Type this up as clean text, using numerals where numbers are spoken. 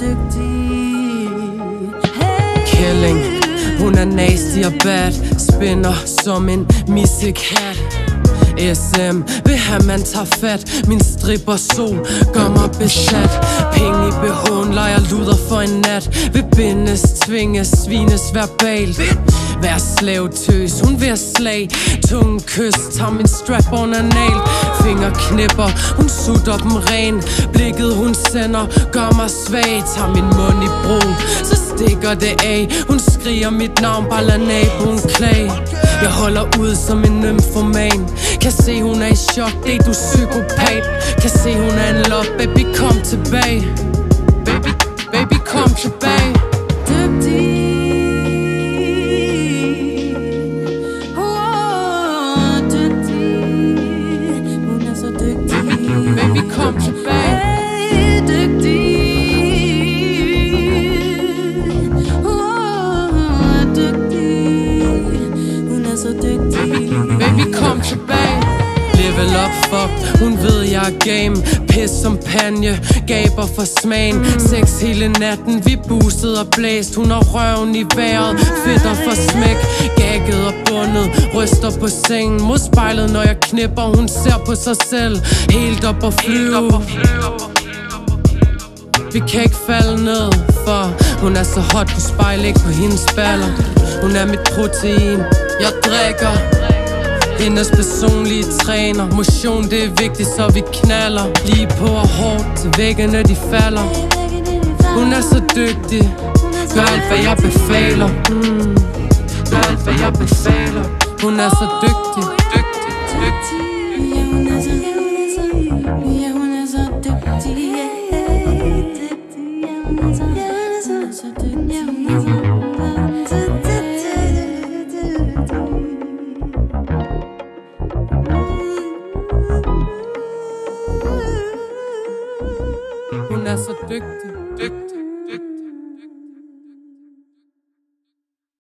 dygtig. Kælling, hun er nasty og bad, spinner som en missekat. SM vil have man tager fat. Min stripper sol gør mig besat. Penge i BH'en, leger luder for en nat. Vil bindes, tvinges, svines verbalt. Vær slavetøs, hun vil have slag. Tunge kys, tager min strap-on anal. Finger knipper, hun sutter dem ren. Blikket hun sender, gør mig svag. Tager min mund i brun, så stikker det af. Hun skriger mit navn, bare lad naboen klage. Jeg holder ud som en nymfoman. Kan se hun er i chok, det er du psykopat. Kan se hun er en love, baby kom tilbage. Baby kom tilbage. Dygtig. Dygtig. Hun er så dygtig. Baby kom tilbage. Dygtig. Dygtig. Hun er så dygtig. Baby kom tilbage. Level up, fuck, hun ved jeg er game. Pis som panje, gaber for smagen. Sex hele natten, vi boostede og blæst. Hun har røven i vejret, fedter for smæk. Gagget og bundet, ryster på sengen. Mod spejlet når jeg knipper, hun ser på sig selv. Helt op og flyve. Vi kan ikke falde ned, for hun er så hot, du spejler ikke på hendes baller. Hun er mit protein, jeg drikker. Hendes personlige træner. Motion det er vigtigt, så vi knaller. Lige på og hårdt, til væggene de falder. Hun er så dygtig. Gør alt hvad jeg befaler. Gør alt hvad jeg befaler. Hun er så dygtig. Dygtig, dygtig. Ja, hun er så dygtig. Ja, hun er så dygtig. Ja, hun er så dygtig. Ja, hun er så dygtig. Hun er så dygtig, dygtig.